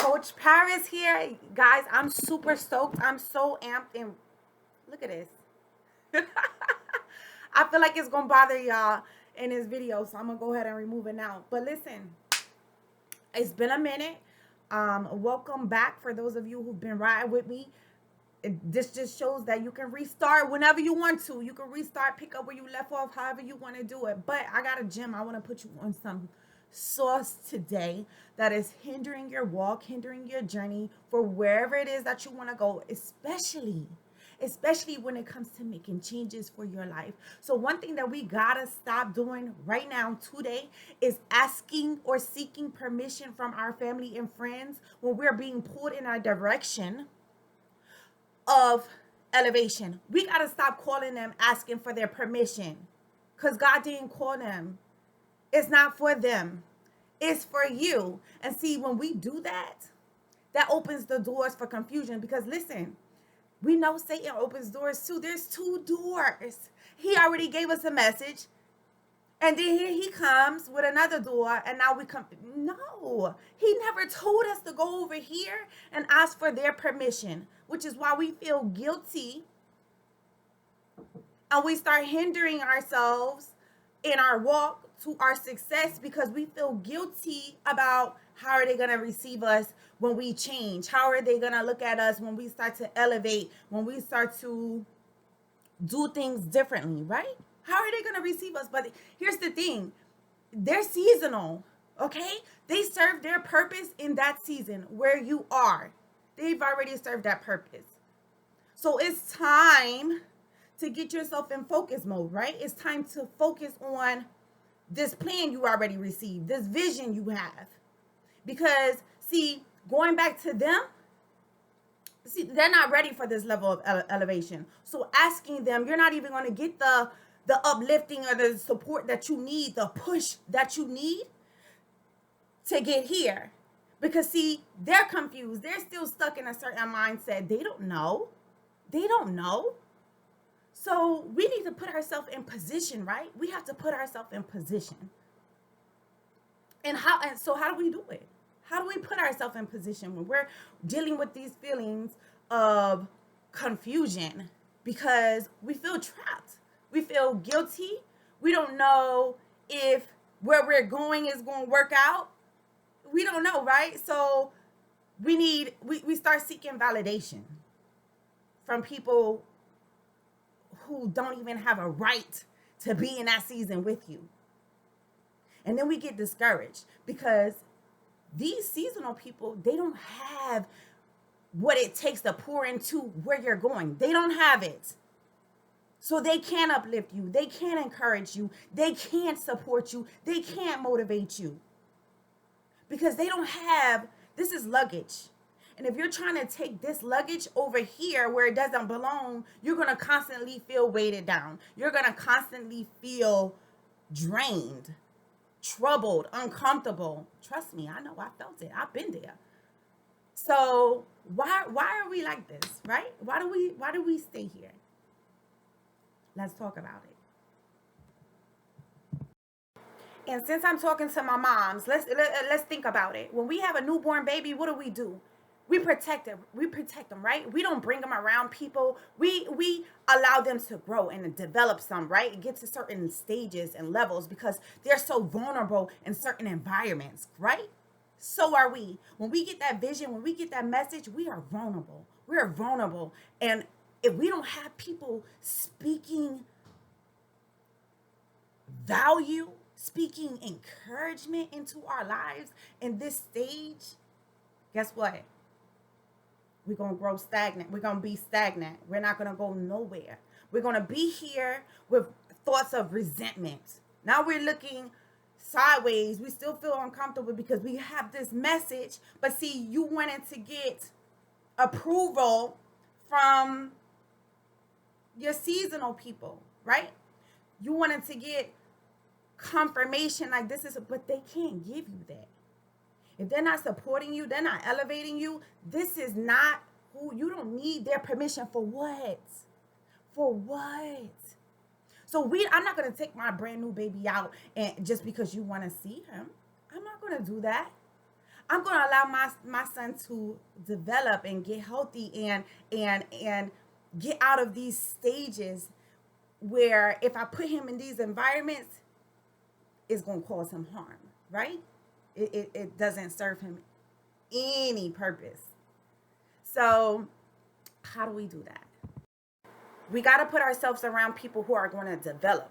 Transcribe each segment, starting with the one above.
Coach Paris here. Guys, I'm super stoked. I'm so amped. And look at this. I feel like it's going to bother y'all in this video. So I'm going to go ahead and remove it now. But listen, it's been a minute. Welcome back for those of you who've been riding with me. This just shows that you can restart whenever you want to. You can restart, pick up where you left off, however you want to do it. But I got a gem. I want to put you on some sauce today that is hindering your walk, hindering your journey for wherever it is that you want to go, especially when it comes to making changes for your life. So one thing that we gotta stop doing right now today is asking or seeking permission from our family and friends when we're being pulled in a direction of elevation. We got to stop calling them asking for their permission, because God didn't call them. It's not for them, it's for you. And see, when we do that, that opens the doors for confusion. Because listen, we know Satan opens doors too. There's two doors. He already gave us a message, and then here he comes with another door, and now we come. No, he never told us to go over here and ask for their permission, which is why we feel guilty and we start hindering ourselves in our walk to our success, because we feel guilty about how are they going to receive us when we change? How are they going to look at us when we start to elevate, when we start to do things differently, right? How are they going to receive us? But here's the thing. They're seasonal, okay? They serve their purpose in that season where you are. They've already served that purpose. So it's time to get yourself in focus mode, right? It's time to focus on this plan you already received, this vision you have. Because, see, going back to them, see, they're not ready for this level of elevation. So asking them, you're not even going to get the uplifting or the support that you need, the push that you need to get here. Because, see, they're confused. They're still stuck in a certain mindset. They don't know. So we need to put ourselves in position, right? We have to put ourselves in position. And so how do we do it? How do we put ourselves in position when we're dealing with these feelings of confusion? Because we feel trapped. We feel guilty. We don't know if where we're going is going to work out. We don't know, right? So we start seeking validation from people who don't even have a right to be in that season with you. And then we get discouraged because these seasonal people, they don't have what it takes to pour into where you're going. They don't have it. So they can't uplift you. They can't encourage you. They can't support you. They can't motivate you. Because they don't have, this is luggage. And if you're trying to take this luggage over here where it doesn't belong, you're going to constantly feel weighted down. You're going to constantly feel drained, troubled, uncomfortable. Trust me, I know, I felt it. I've been there. So why are we like this, right? Why do we stay here? Let's talk about it. And since I'm talking to my moms, let's think about it. When we have a newborn baby, what do? We protect them. We protect them, right? We don't bring them around people. We allow them to grow and develop some, right? Get to certain stages and levels because they're so vulnerable in certain environments, right? So are we. When we get that vision, when we get that message, we are vulnerable. We are vulnerable. And if we don't have people speaking value, speaking encouragement into our lives in this stage, guess what? We're going to grow stagnant. We're going to be stagnant. We're not going to go nowhere. We're going to be here with thoughts of resentment. Now we're looking sideways. We still feel uncomfortable because we have this message. But see, you wanted to get approval from your seasonal people, right? You wanted to get confirmation like this is, but they can't give you that. If they're not supporting you, they're not elevating you, this is not who, you don't need their permission for what? For what? So I'm not going to take my brand new baby out and just because you want to see him. I'm not going to do that. I'm going to allow my son to develop and get healthy and get out of these stages where if I put him in these environments, it's going to cause him harm, right? It doesn't serve him any purpose. So, how do we do that? We got to put ourselves around people who are going to develop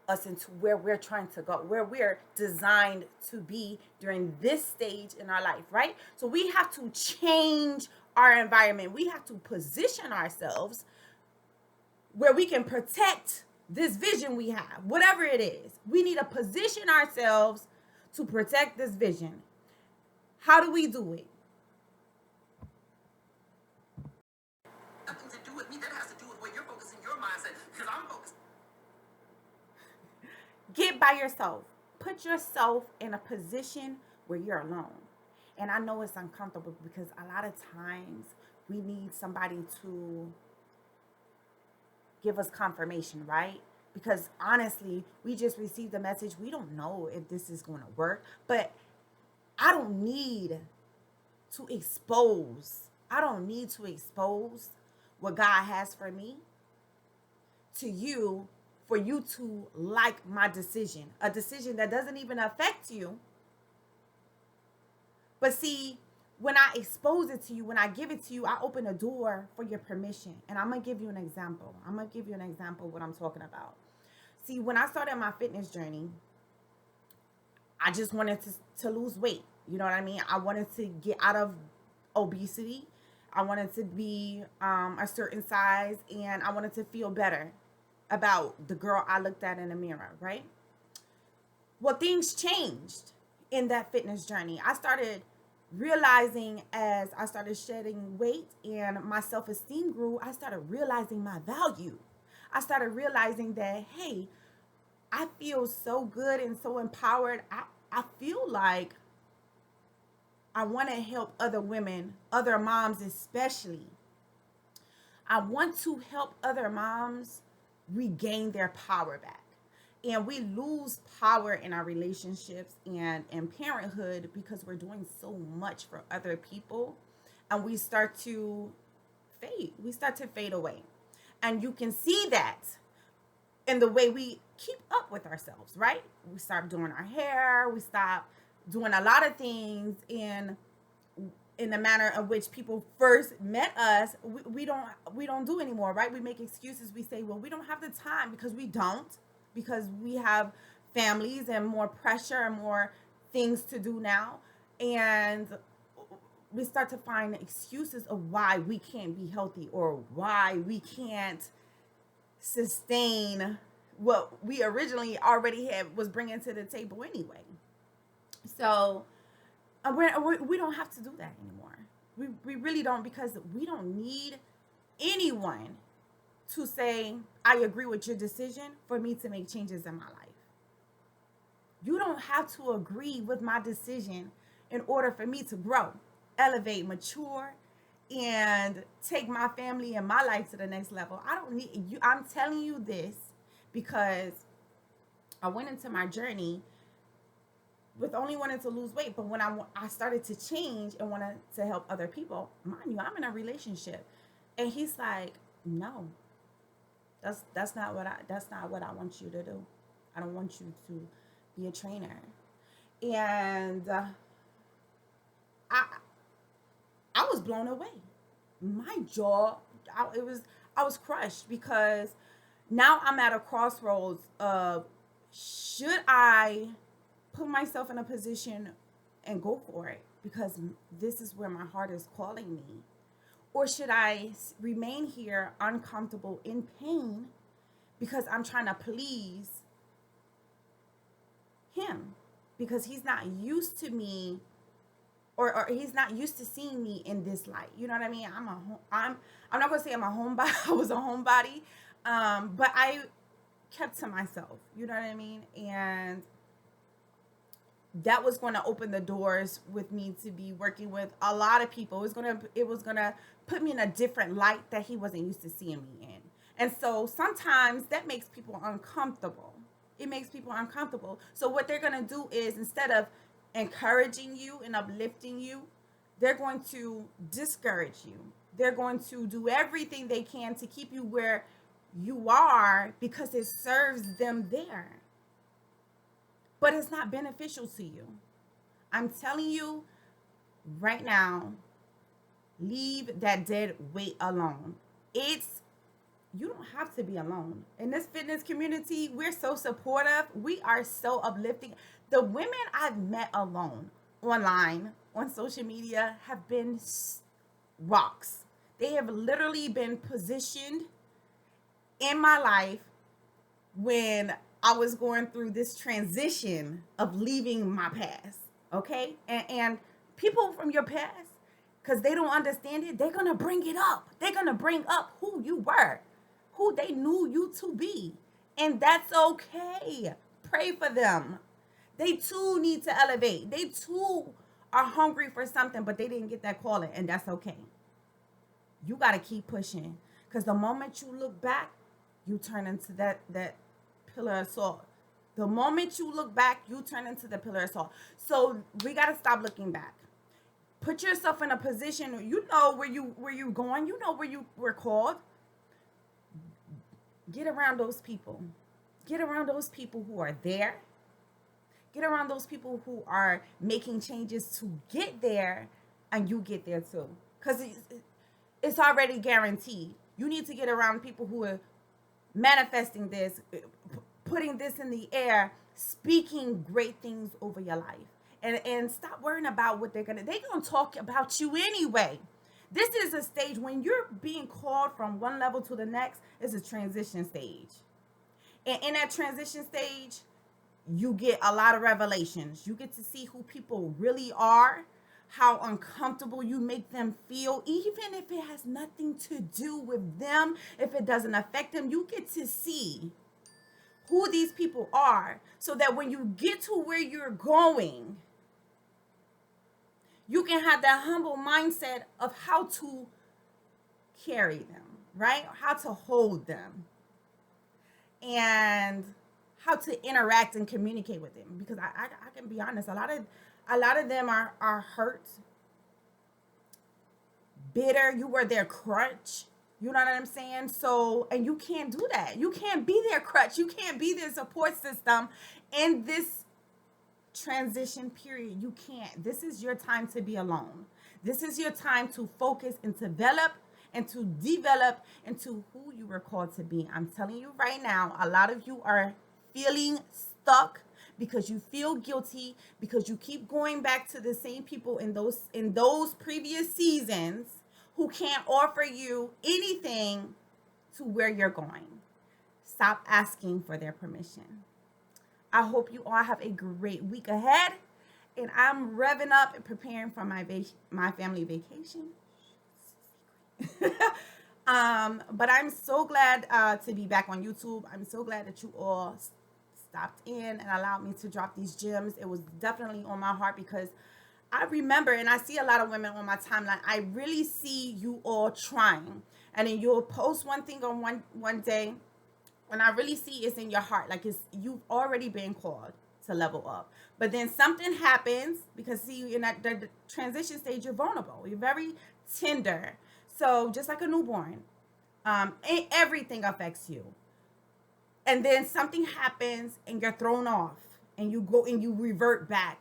us into where we're trying to go, where we're designed to be during this stage in our life, right? So we have to change our environment. We have to position ourselves where we can protect this vision we have, whatever it is. We need to position ourselves to protect this vision. How do we do it? Nothing to do with me. That has to do with where you're focusing your mindset. Because I'm focused. Get by yourself. Put yourself in a position where you're alone. And I know it's uncomfortable because a lot of times we need somebody to give us confirmation, right? Because honestly, we just received a message. We don't know if this is going to work, but I don't need to expose. I don't need to expose what God has for me to you for you to like my decision, a decision that doesn't even affect you. But see, when I expose it to you, when I give it to you, I open a door for your permission. And I'm going to give you an example. I'm going to give you an example of what I'm talking about. See, when I started my fitness journey, I just wanted to lose weight. You know what I mean? I wanted to get out of obesity. I wanted to be a certain size, and I wanted to feel better about the girl I looked at in the mirror, right? Well, things changed in that fitness journey. I started realizing as I started shedding weight and my self-esteem grew, I started realizing my value. I started realizing that, hey, I feel so good and so empowered. I feel like I want to help other women, other moms especially. I want to help other moms regain their power back. And we lose power in our relationships and in parenthood because we're doing so much for other people, and we start to fade. We start to fade away. And you can see that in the way we keep up with ourselves, right? We start doing our hair, we stop doing a lot of things in the manner of which people first met us. We don't do anymore, right? We make excuses. We say, well, we don't have the time, because we don't, because we have families and more pressure and more things to do now. And we start to find excuses of why we can't be healthy or why we can't sustain what we originally already had was bringing to the table anyway. So we don't have to do that anymore. We really don't, because we don't need anyone to say, I agree with your decision for me to make changes in my life. You don't have to agree with my decision in order for me to grow, elevate, mature, and take my family and my life to the next level. I don't need you. I'm telling you this because I went into my journey with only wanting to lose weight, but when I started to change and wanted to help other people, mind you, I'm in a relationship, and he's like, no, that's not what I want you to do. I don't want you to be a trainer. And I was blown away. My jaw, I was crushed, because now I'm at a crossroads of, should I put myself in a position and go for it because this is where my heart is calling me? Or should I remain here uncomfortable in pain because I'm trying to please him, because he's not used to me, or he's not used to seeing me in this light. You know what I mean? I'm not gonna say I'm a homebody. I was a homebody, but I kept to myself. You know what I mean? And that was going to open the doors with me to be working with a lot of people. It was gonna put me in a different light that he wasn't used to seeing me in. And so sometimes that makes people uncomfortable. It makes people uncomfortable. So what they're gonna do is, instead of encouraging you and uplifting you, they're going to discourage you. They're going to do everything they can to keep you where you are because it serves them there. But it's not beneficial to you. I'm telling you right now, leave that dead weight alone. You don't have to be alone. In this fitness community, we're so supportive. We are so uplifting. The women I've met alone, online, on social media, have been rocks. They have literally been positioned in my life when I was going through this transition of leaving my past. Okay? And people from your past, because they don't understand it, they're going to bring it up. They're going to bring up who you were, who they knew you to be. And that's okay. Pray for them. They too need to elevate. They too are hungry for something, but they didn't get that calling, and that's okay. You got to keep pushing, because the moment you look back, you turn into that pillar of salt. The moment you look back, you turn into the pillar of salt. So we got to stop looking back. Put yourself in a position, you know where you're going, you know where you were called. Get around those people. Get around those people who are there. Get around those people who are making changes to get there, and you get there too. Because it's already guaranteed. You need to get around people who are manifesting this, putting this in the air, speaking great things over your life. And stop worrying about what they're gonna talk about you anyway. This is a stage when you're being called from one level to the next. It's a transition stage. And in that transition stage, you get a lot of revelations. You get to see who people really are, how uncomfortable you make them feel, even if it has nothing to do with them, if it doesn't affect them. You get to see who these people are, so that when you get to where you're going, you can have that humble mindset of how to carry them, right? How to hold them, and how to interact and communicate with them. Because I can be honest, a lot of them are hurt, bitter. You were their crutch. You know what I'm saying? So, and you can't do that. You can't be their crutch. You can't be their support system in this transition period. You can't. This is your time to be alone. This is your time to focus and develop into who you were called to be. I'm telling you right now, a lot of you are feeling stuck because you feel guilty, because you keep going back to the same people in those previous seasons who can't offer you anything to where you're going. Stop asking for their permission. I hope you all have a great week ahead, and I'm revving up and preparing for my family vacation. But I'm so glad to be back on YouTube. I'm so glad that you all stopped in and allowed me to drop these gems. It was definitely on my heart, because I remember, and I see a lot of women on my timeline, I really see you all trying. And then you'll post one thing on one day, and I really see it's in your heart, like you've already been called to level up. But then something happens, because see, in that the transition stage, you're vulnerable. You're very tender. So just like a newborn, everything affects you. And then something happens, and you're thrown off, and you go and you revert back.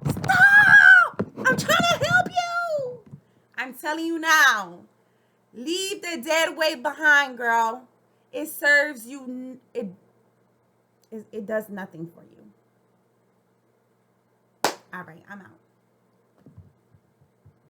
Stop! I'm trying to help you. I'm telling you now. Leave the dead weight behind, girl. It serves you. It does nothing for you. All right, I'm out.